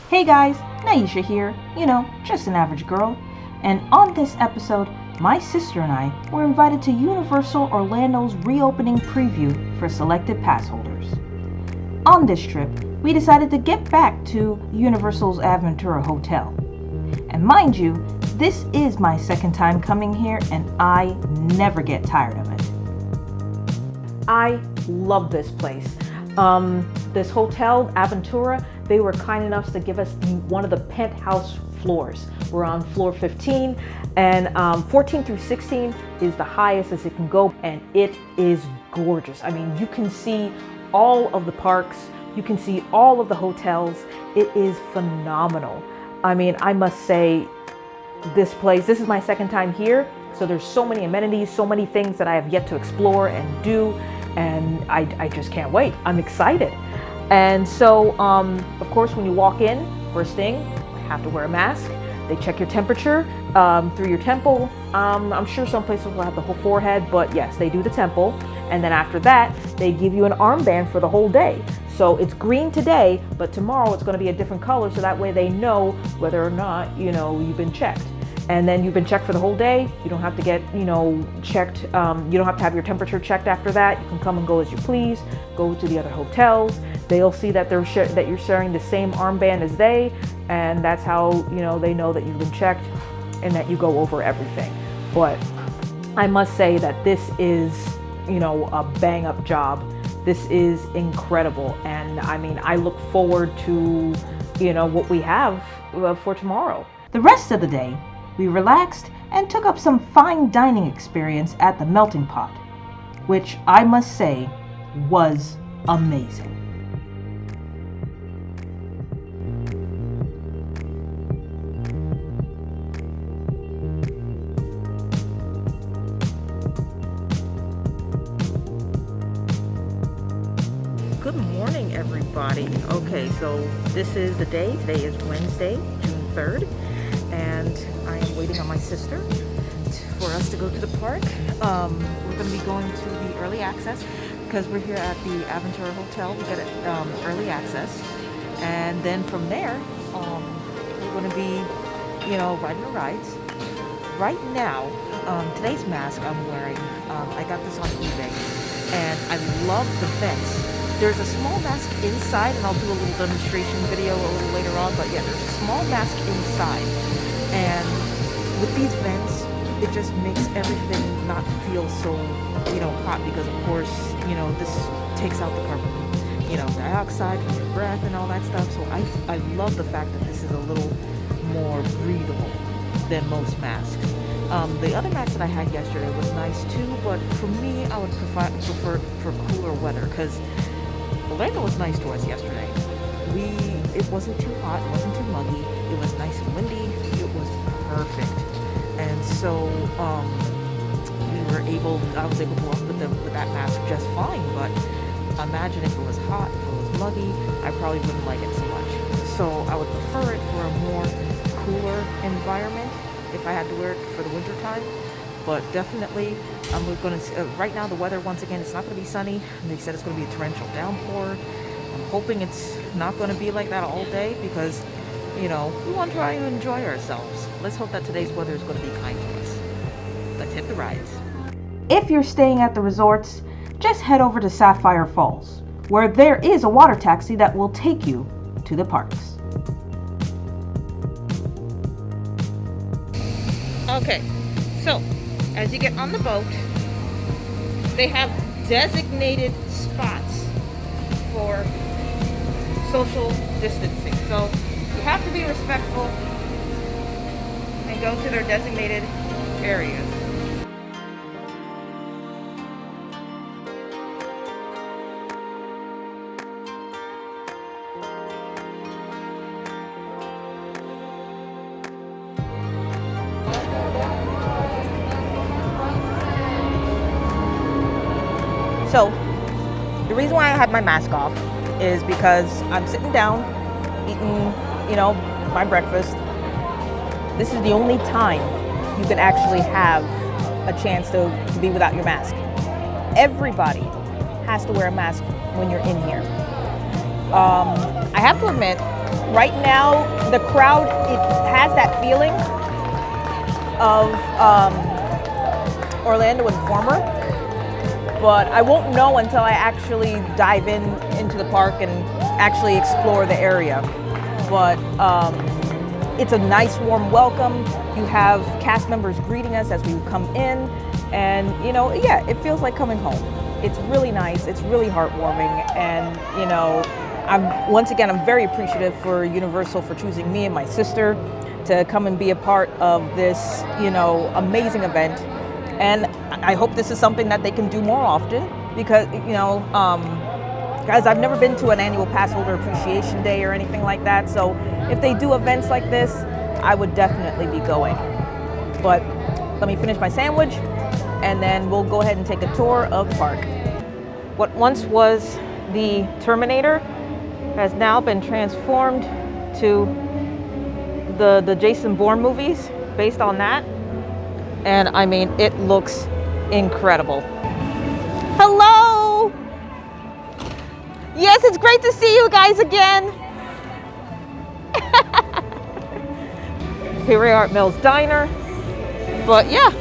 Hey guys, Naisha here, just an average girl. And on this episode, my sister and I were invited to Universal Orlando's reopening preview for selected pass holders. On this trip, we decided to get back to Universal's Aventura Hotel. And mind you, this is my second time coming here and I never get tired of it. I love this place. This hotel, Aventura, they were kind enough to give us one of the penthouse floors. We're on floor 15 and 14 through 16 is the highest as it can go, and it is gorgeous. I mean, you can see all of the parks, you can see all of the hotels. It is phenomenal. I mean, I must say, this is my second time here, so there's so many amenities, so many things that I have yet to explore and do, and I just can't wait. I'm excited. And so, of course, when you walk in, first thing, you have to wear a mask. They check your temperature through your temple. I'm sure some places will have the whole forehead, but yes, they do the temple. And then after that, they give you an armband for the whole day. So it's green today, but tomorrow it's going to be a different color, so that way they know whether or not, you've been checked. And then you've been checked for the whole day. You don't have to get, checked. You don't have to have your temperature checked after that. You can come and go as you please. Go to the other hotels. They'll see that that you're sharing the same armband as they, and that's how they know that you've been checked and that you go over everything. But I must say that this is, a bang up job. This is incredible, and I mean, I look forward to, what we have for tomorrow. The rest of the day, we relaxed and took up some fine dining experience at the Melting Pot, which I must say was amazing. Good morning, everybody. Okay, so this is the day. Today is Wednesday, June 3rd. And I am waiting on my sister for us to go to the park. We're going to be going to the early access because we're here at the Aventura Hotel. We get early access, and then from there, we're going to be, riding the rides. Right now, today's mask I'm wearing, I got this on eBay, and I love the vents. There's a small mask inside, and I'll do a little demonstration video a little later on, but yeah, there's a small mask inside. And with these vents, it just makes everything not feel so, hot, because of course, this takes out the carbon, dioxide from your breath and all that stuff. So I love the fact that this is a little more breathable than most masks. The other mask that I had yesterday was nice too, but for me, I would prefer for cooler weather, because Orlando was nice to us yesterday. It wasn't too hot, it wasn't too muggy, it was nice and windy, it was perfect. And so I was able to walk with that mask just fine, but imagine if it was hot, if it was muggy, I probably wouldn't like it so much. So I would prefer it for a more cooler environment if I had to wear it for the winter time. But definitely, we're going to, right now the weather, once again, it's not going to be sunny. They said it's going to be a torrential downpour. I'm hoping it's not going to be like that all day, because, we want to try and enjoy ourselves. Let's hope that today's weather is going to be kind to us. Let's hit the rides. If you're staying at the resorts, just head over to Sapphire Falls, where there is a water taxi that will take you to the parks. Okay, so as you get on the boat, they have designated spots for social distancing. So you have to be respectful and go to their designated areas. So the reason why I had my mask off is because I'm sitting down eating, my breakfast. This is the only time you can actually have a chance to be without your mask. Everybody has to wear a mask when you're in here. I have to admit, Right now, the crowd, it has that feeling of Orlando and former, but I won't know until I actually dive into the park and actually explore the area. But it's a nice warm welcome. You have cast members greeting us as we come in, and yeah, it feels like coming home. It's really nice, it's really heartwarming, and I'm very appreciative for Universal for choosing me and my sister to come and be a part of this, amazing event. And I hope this is something that they can do more often because, guys, I've never been to an annual pass holder appreciation day or anything like that. So if they do events like this, I would definitely be going. But let me finish my sandwich and then we'll go ahead and take a tour of the park. What once was the Terminator has now been transformed to the Jason Bourne movies based on that. And I mean, it looks incredible. Hello! Yes, it's great to see you guys again. Here we are at Mel's Diner. But yeah,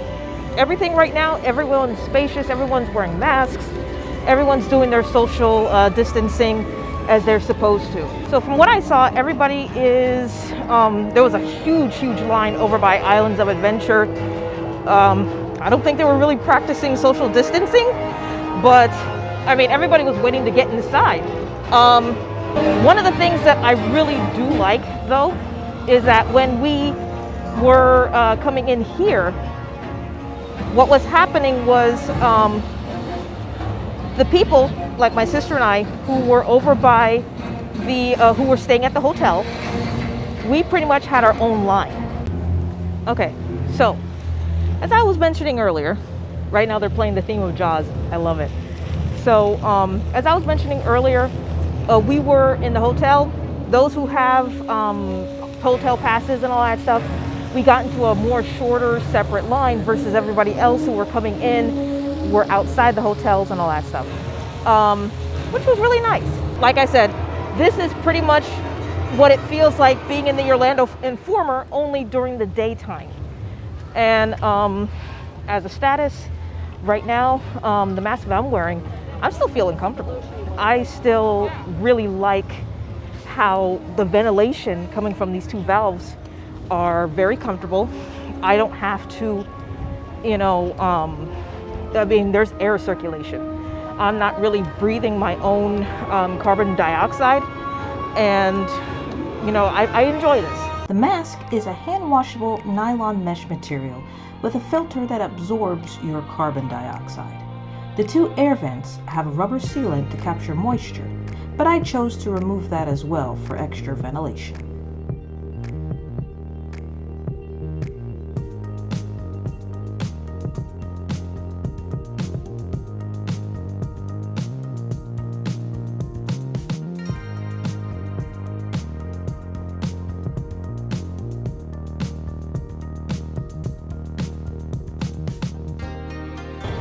everything right now, everyone's spacious, everyone's wearing masks, everyone's doing their social distancing as they're supposed to. So from what I saw, everybody is, there was a huge line over by Islands of Adventure. I don't think they were really practicing social distancing, but I mean, everybody was waiting to get inside. One of the things that I really do like, though, is that when we were coming in here, what was happening was the people, like my sister and I, who were over by who were staying at the hotel, we pretty much had our own line. Okay, so as I was mentioning earlier, right now they're playing the theme of Jaws. I love it. So as I was mentioning earlier, we were in the hotel. Those who have hotel passes and all that stuff, we got into a more shorter, separate line versus everybody else who were coming in, were outside the hotels and all that stuff, which was really nice. Like I said, this is pretty much what it feels like being in the Orlando Informer, only during the daytime. And as a status, right now, the mask that I'm wearing, I'm still feeling comfortable. I still really like how the ventilation coming from these two valves are very comfortable. I don't have to, I mean, there's air circulation. I'm not really breathing my own carbon dioxide, and I enjoy this. The mask is a hand-washable nylon mesh material with a filter that absorbs your carbon dioxide. The two air vents have a rubber sealant to capture moisture, but I chose to remove that as well for extra ventilation.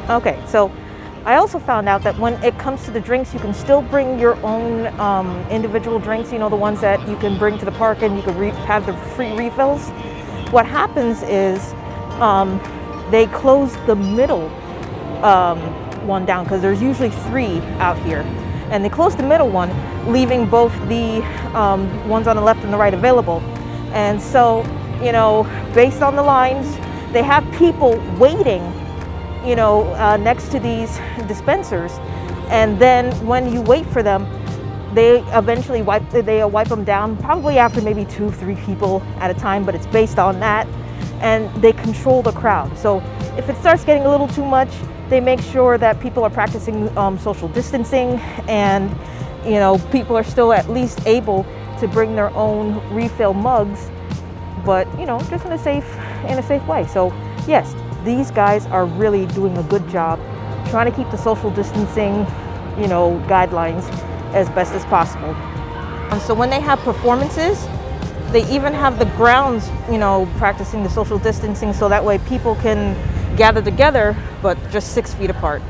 Okay, so I also found out that when it comes to the drinks, you can still bring your own individual drinks, the ones that you can bring to the park and you can have the free refills. What happens is they close the middle one down, because there's usually 3 out here. And they close the middle one, leaving both the ones on the left and the right available. And so, based on the lines, they have people waiting next to these dispensers, and then when you wait for them, they eventually wipe them down, probably after maybe 2-3 people at a time, but it's based on that, and they control the crowd. So if it starts getting a little too much, they make sure that people are practicing social distancing, and people are still at least able to bring their own refill mugs, but just in a safe way. So yes, these guys are really doing a good job trying to keep the social distancing, guidelines as best as possible. And so when they have performances, they even have the grounds, practicing the social distancing, so that way people can gather together, but just 6 feet apart.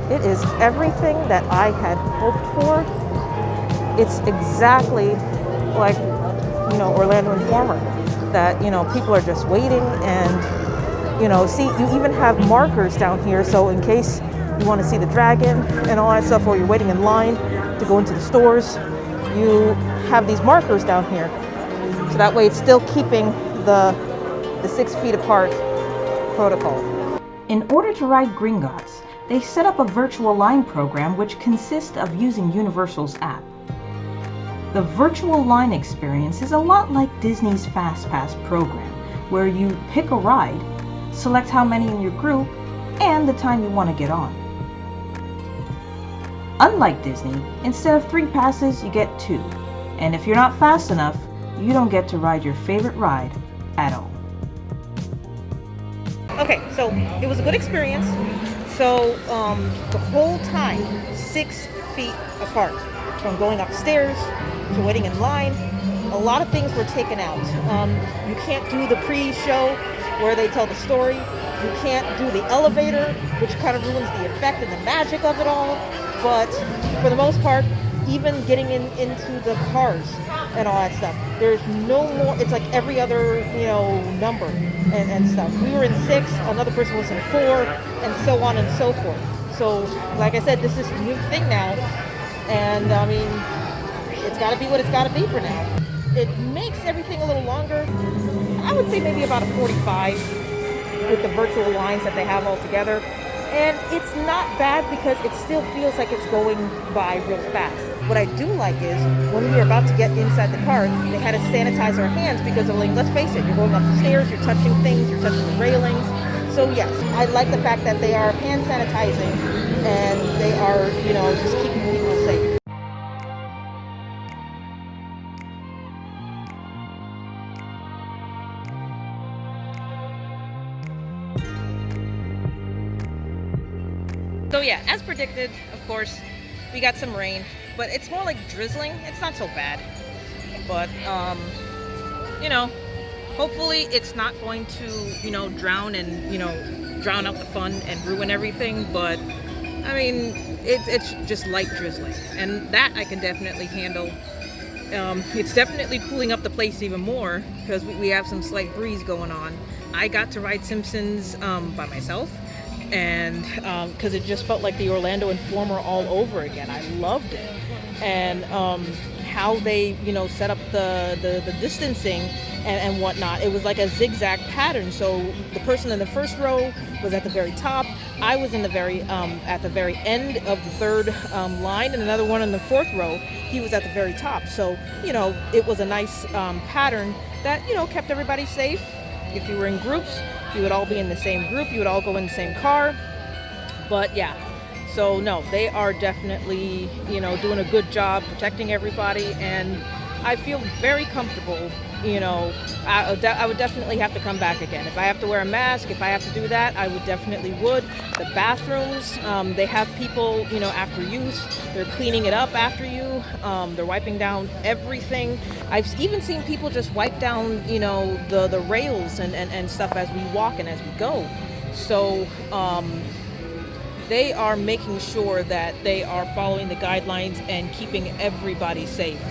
It is everything that I had hoped for. It's exactly like, Orlando Informer, that, people are just waiting and, see, you even have markers down here. So in case you want to see the dragon and all that stuff, or you're waiting in line to go into the stores, you have these markers down here. So that way it's still keeping the 6 feet apart protocol. In order to ride Gringotts, they set up a virtual line program which consists of using Universal's app. The virtual line experience is a lot like Disney's FastPass program, where you pick a ride, select how many in your group, and the time you want to get on. Unlike Disney, instead of 3 passes, you get 2, and if you're not fast enough, you don't get to ride your favorite ride at all. Okay, so it was a good experience. So the whole time, 6 feet apart, from going upstairs to waiting in line, a lot of things were taken out. You can't do the pre-show where they tell the story. You can't do the elevator, which kind of ruins the effect and the magic of it all. But for the most part, even getting into the cars and all that stuff, there's no more. It's like every other, number and stuff. We were in 6, another person was in 4, and so on and so forth. So, like I said, this is a new thing now, and I mean, it's got to be what it's got to be for now. It makes everything a little longer. I would say maybe about a 45 with the virtual lines that they have all together. And it's not bad because it still feels like it's going by real fast. What I do like is when we were about to get inside the car, they had to sanitize our hands because they're like, let's face it, you're going up the stairs, you're touching things, you're touching the railings. So yes, I like the fact that they are hand sanitizing and they are, just keeping people safe. So yeah, as predicted, of course, we got some rain, but it's more like drizzling. It's not so bad. But, hopefully it's not going to, drown and, drown out the fun and ruin everything. But, I mean, it's just light drizzling. And that I can definitely handle. It's definitely cooling up the place even more because we have some slight breeze going on. I got to ride Simpsons by myself. And because it just felt like the Orlando Informer all over again. I loved it. And how they, set up the distancing and whatnot. It was like a zigzag pattern. So the person in the first row was at the very top. I was in the at the very end of the third line, and another one in the 4th row. He was at the very top. So, it was a nice pattern that, kept everybody safe. If you were in groups, you would all be in the same group. You would all go in the same car. But yeah, so no, they are definitely, doing a good job protecting everybody. And I feel very comfortable. I would definitely have to come back again. If I have to wear a mask, if I have to do that, I would definitely would. The bathrooms, they have people, after use. They're cleaning it up after you. They're wiping down everything. I've even seen people just wipe down, the rails and stuff as we walk and as we go. So they are making sure that they are following the guidelines and keeping everybody safe.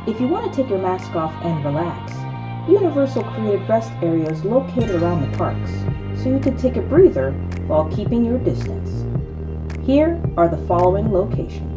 If you want to take your mask off and relax, Universal created rest areas located around the parks, so you can take a breather while keeping your distance. Here are the following locations.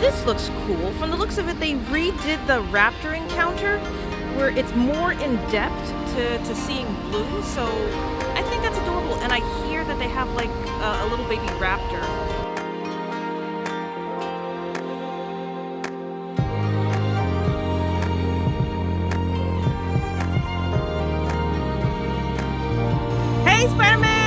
This looks cool. From the looks of it, they redid the raptor encounter where it's more in depth to seeing blue. So I think that's adorable. And I hear that they have like a little baby raptor. Hey, Spider-Man!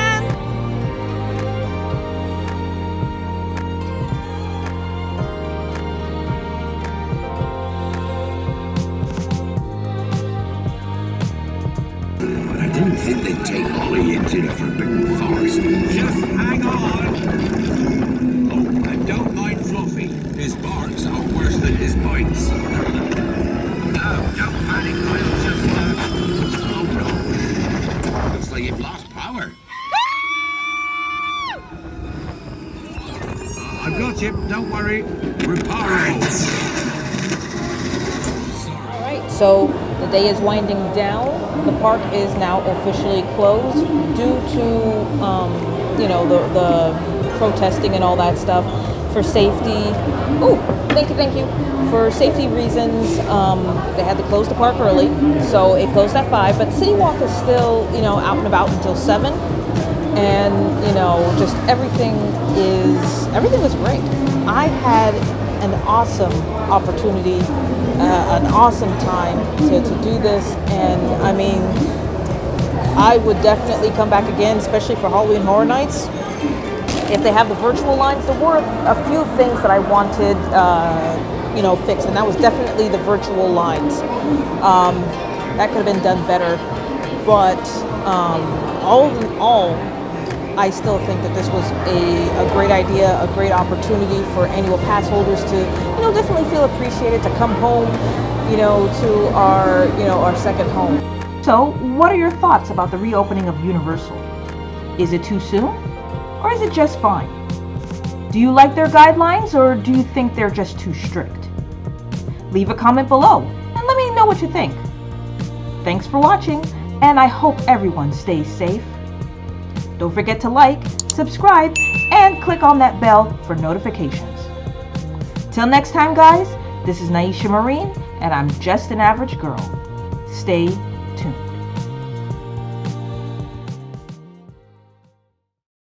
think they'd take Ollie into the Forbidden Forest? Just hang on. Oh, and don't mind Fluffy. His barks are worse than his bites. No, don't panic, I'll just, oh no. Looks like you've lost power. I've got you, don't worry. Repairable. So the day is winding down. The park is now officially closed due to, the protesting and all that stuff for safety. Oh, thank you. For safety reasons, they had to close the park early, so it closed at 5. But City Walk is still, out and about until 7, and just everything was great. I had an awesome opportunity, an awesome time to do this, and I mean, I would definitely come back again, especially for Halloween Horror Nights. If they have the virtual lines, there were a few things that I wanted, fixed, and that was definitely the virtual lines. That could have been done better, but all in all, I still think that this was a great idea, a great opportunity for annual pass holders to, definitely feel appreciated, to come home, to our second home. So, what are your thoughts about the reopening of Universal? Is it too soon? Or is it just fine? Do you like their guidelines, or do you think they're just too strict? Leave a comment below and let me know what you think. Thanks for watching, and I hope everyone stays safe. Don't forget to like, subscribe, and click on that bell for notifications. Till next time, guys, this is Naisha Marine, and I'm just an average girl. Stay tuned.